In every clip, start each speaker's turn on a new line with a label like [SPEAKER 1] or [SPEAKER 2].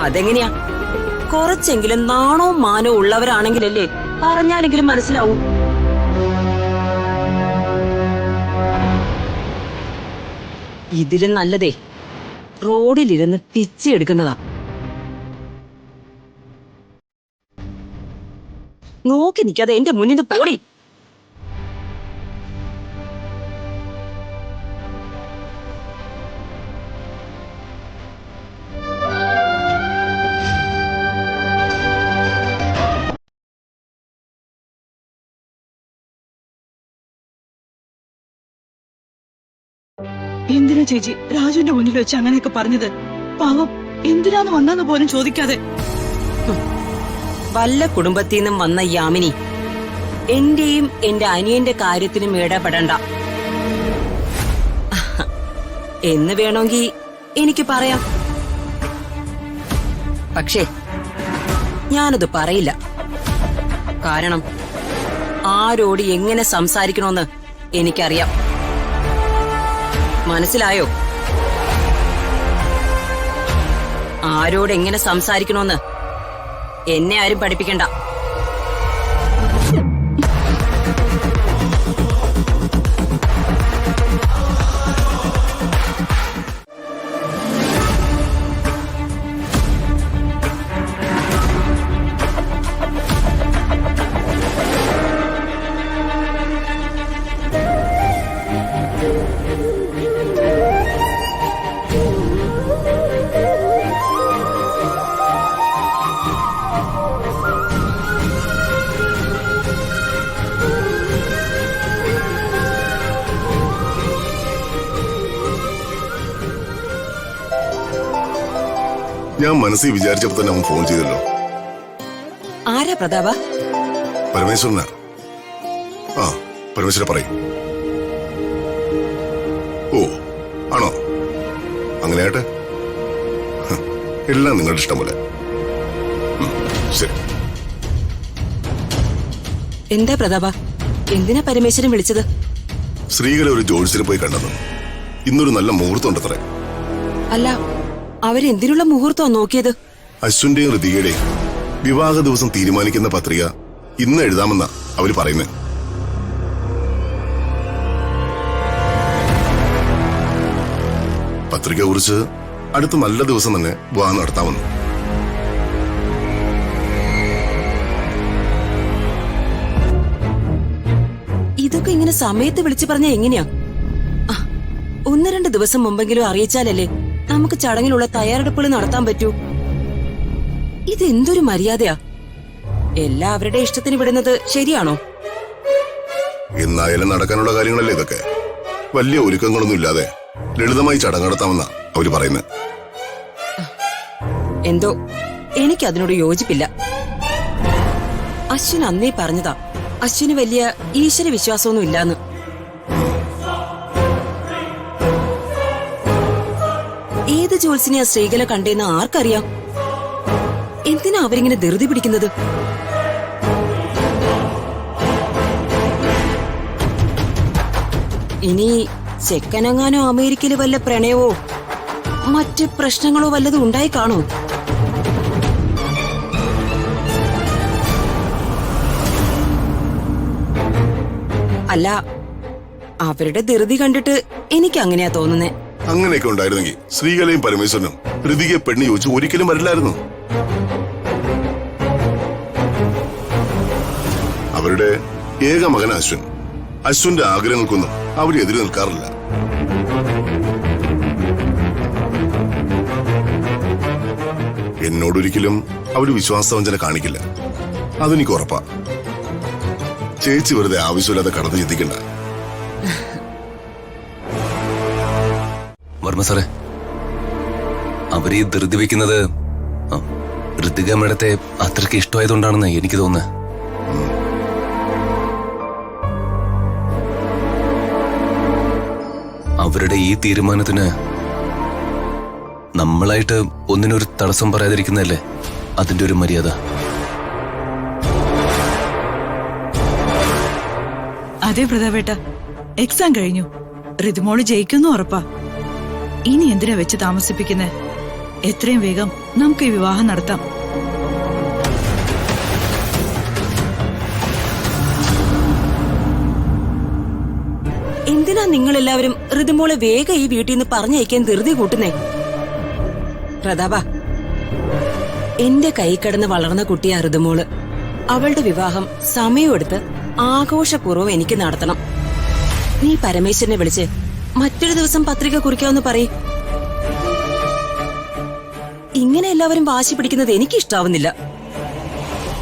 [SPEAKER 1] അതെങ്ങനെയാ? കുറച്ചെങ്കിലും നാണവും മാനവും ഉള്ളവരാണെങ്കിലല്ലേ പറഞ്ഞാലെങ്കിലും മനസ്സിലാവും. ഇതിലും നല്ലതേ റോഡിലിരുന്ന് പിച്ചെടുക്കുന്നതാ. നോക്കി നിൽക്കാതെ എന്റെ മുന്നിൽ നിന്ന് പോടി.
[SPEAKER 2] എന്തിനാ ചേച്ചി രാജുവിന്റെ മുന്നിൽ വെച്ച് അങ്ങനെയൊക്കെ പറഞ്ഞത്? പാവം എന്തിനാന്ന് വന്നെന്ന് പോലും ചോദിക്കാതെ.
[SPEAKER 1] വല്ല കുടുംബത്തിൽ നിന്നും വന്ന യാമിനി എന്റെയും എന്റെ അനിയന്റെ കാര്യത്തിനും ഇടപെടണ്ട എന്ന് വേണമെങ്കിൽ എനിക്ക് പറയാം. പക്ഷേ ഞാനത് പറയില്ല. കാരണം ആരോട് എങ്ങനെ സംസാരിക്കണമെന്ന് എനിക്കറിയാം. മനസ്സിലായോ? ആരോട് എങ്ങനെ സംസാരിക്കണമെന്ന് എന്നെ ആരും പഠിപ്പിക്കണ്ട.
[SPEAKER 3] ഞാൻ മനസ്സിൽ വിചാരിച്ചപ്പോ തന്നെ അവൻ ഫോൺ ചെയ്തല്ലോ.
[SPEAKER 1] ആരാ പ്രതാപ?
[SPEAKER 3] പരമേശ്വരനാ. ആ പരമേശ്വര പറയും. ഓ ആണോ? അങ്ങനെയാട്ടെ, എല്ലാം നിങ്ങളുടെ ഇഷ്ടം പോലെ. ശരി.
[SPEAKER 1] എന്താ പ്രതാപ, എന്തിനാ പരമേശ്വരൻ വിളിച്ചത്?
[SPEAKER 3] ശ്രീകല ഒരു ജോത്സ്യനെ പോയി കണ്ടെന്നു. ഇന്നൊരു നല്ല മുഹൂർത്തം ഉണ്ടത്രേ.
[SPEAKER 1] അല്ല, അവരെന്തിനുള്ള മുഹൂർത്തം നോക്കിയത്?
[SPEAKER 3] അശ്വിന്റെയും ഋതികയുടെയും വിവാഹ ദിവസം തീരുമാനിക്കുന്ന പത്രിക ഇന്ന് എഴുതാമെന്നാ അവര് പറയുന്നത്. പത്രിക കുറിച്ച് അടുത്ത നല്ല ദിവസം തന്നെ വിവാഹം നടത്താമെന്ന്.
[SPEAKER 1] ഇതൊക്കെ ഇങ്ങനെ സമയത്ത് വിളിച്ചു പറഞ്ഞ എങ്ങനെയാ? 1-2 ദിവസം മുമ്പെങ്കിലും അറിയിച്ചാലല്ലേ നമുക്ക് ചടങ്ങിലുള്ള തയ്യാറെടുപ്പുകൾ നടത്താൻ പറ്റൂ. ഇതെന്തൊരു മര്യാദയാ? എല്ലാവരുടെ ഇഷ്ടത്തിന് വിടുന്നത് ശരിയാണോ?
[SPEAKER 3] എന്നായാലും നടക്കാനുള്ള കാര്യങ്ങളല്ലേ ഇതൊക്കെ. വലിയ ഒരുക്കങ്ങളൊന്നും ഇല്ലാതെ ലളിതമായി ചടങ്ങ് നടത്താമെന്നാ അവര് പറയുന്നത്.
[SPEAKER 1] എന്തോ എനിക്കതിനോട് യോജിപ്പില്ല. അശ്വിൻ അന്നേ പറഞ്ഞതാ അശ്വിന് വലിയ ഈശ്വര വിശ്വാസമൊന്നും ഇല്ലാന്ന്. ഏത് ജോത്സ്യനെയാ ശ്രീകല കണ്ടേന്ന് ആർക്കറിയാം? എന്തിനാ അവരിങ്ങനെ ധൃതി പിടിക്കുന്നത്? ഇനി ചെക്കനെങ്ങാനോ അമേരിക്കയില് വല്ല പ്രണയവോ മറ്റ് പ്രശ്നങ്ങളോ വല്ലതും ഉണ്ടായി കാണോ? അല്ല, അവരുടെ ധൃതി കണ്ടിട്ട് എനിക്ക് അങ്ങനെയാ തോന്നുന്നേ.
[SPEAKER 3] അങ്ങനെയൊക്കെ ഉണ്ടായിരുന്നെങ്കിൽ ശ്രീകലയും പരമേശ്വരനും ഋതികയെ പെണ്ണ് ചോദിച്ചു ഒരിക്കലും വരില്ലായിരുന്നു. അവരുടെ ഏക മകൻ അശ്വിൻ. അശ്വിന്റെ ആഗ്രഹങ്ങൾക്കൊന്നും അവർ എതിര് നിൽക്കാറില്ല. എന്നോടൊരിക്കലും അവര് വിശ്വാസവഞ്ചന കാണിക്കില്ല, അതെനിക്ക് ഉറപ്പാ. ചേച്ചി വെറുതെ ആവശ്യമില്ലാതെ കടന്നു ചിന്തിക്കണ്ട.
[SPEAKER 4] വർമ്മ സാറേ, അവര് ഈ ധൃതി വെക്കുന്നത് ഋതിക മേഡത്തെ അത്രയ്ക്ക് ഇഷ്ടമായതുകൊണ്ടാണെന്ന് എനിക്ക് തോന്നുന്നത്. അവരുടെ ഈ തീരുമാനത്തിന് നമ്മളായിട്ട് ഒന്നിനൊരു തടസ്സം പറയാതിരിക്കുന്നതല്ലേ അതിന്റെ ഒരു മര്യാദ.
[SPEAKER 2] അതെ പ്രതാപേട്ട, എക്സാം കഴിഞ്ഞു. ഋതുമോള് ജയിക്കുന്നു ഉറപ്പാ. ഇനി എന്തിനാ വെച്ച് താമസിപ്പിക്കുന്നേ? എത്രയും വേഗം നമുക്ക് ഈ വിവാഹം നടത്താം.
[SPEAKER 1] എന്തിനാ നിങ്ങളെല്ലാവരും ഋതുമോളെ വേഗം ഈ വീട്ടിൽ നിന്ന് പറഞ്ഞയക്കാൻ ധൃതി കൂട്ടുന്നേ? പ്രതാപ, എന്റെ കൈ കിടന്ന് വളർന്ന കുട്ടിയാ ഋതുമോള്. അവളുടെ വിവാഹം സമയമെടുത്ത് ആഘോഷപൂർവ്വം എനിക്ക് നടത്തണം. നീ പരമേശ്വരനെ വിളിച്ച് മറ്റൊരു ദിവസം പത്രിക കുറിക്കാമെന്ന് പറയ്. ഇങ്ങനെ എല്ലാവരും വാശി പിടിക്കുന്നത് എനിക്കിഷ്ടാവുന്നില്ല.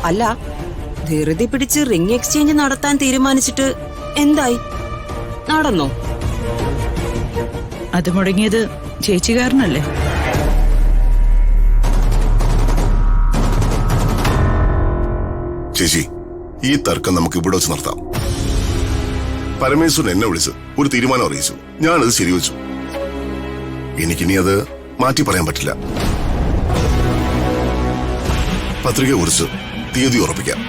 [SPEAKER 1] അല്ല, ധൃതി പിടിച്ച് റിംഗ് എക്സ്ചേഞ്ച് നടത്താൻ തീരുമാനിച്ചിട്ട് എന്തായി? നടന്നോ?
[SPEAKER 2] അത് മുടങ്ങിയത് ചേച്ചി കാരണല്ലേ?
[SPEAKER 3] ചേച്ചി, ഈ തർക്കം നമുക്ക് ഇവിടെ വെച്ച് നടത്താം. പരമേശ്വരൻ എന്നെ വിളിച്ച് ഒരു തീരുമാനം അറിയിച്ചു. ഞാനത് ശരിവെച്ചു. എനിക്കിനി അത് മാറ്റി പറയാൻ പറ്റില്ല. പത്രിക കുറിച്ച് തീയതി ഉറപ്പിക്കാം.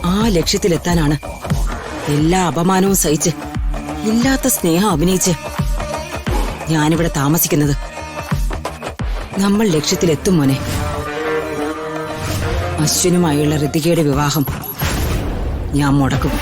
[SPEAKER 1] ആ ലക്ഷ്യത്തിലെത്താനാണ് എല്ലാ അപമാനവും സഹിച്ച് ഇല്ലാത്ത സ്നേഹം അഭിനയിച്ച് ഞാനിവിടെ താമസിക്കുന്നത്. നമ്മൾ ലക്ഷ്യത്തിലെത്തും മോനെ. അശ്വിനുമായുള്ള ഋതികയുടെ വിവാഹം ഞാൻ മുടക്കും.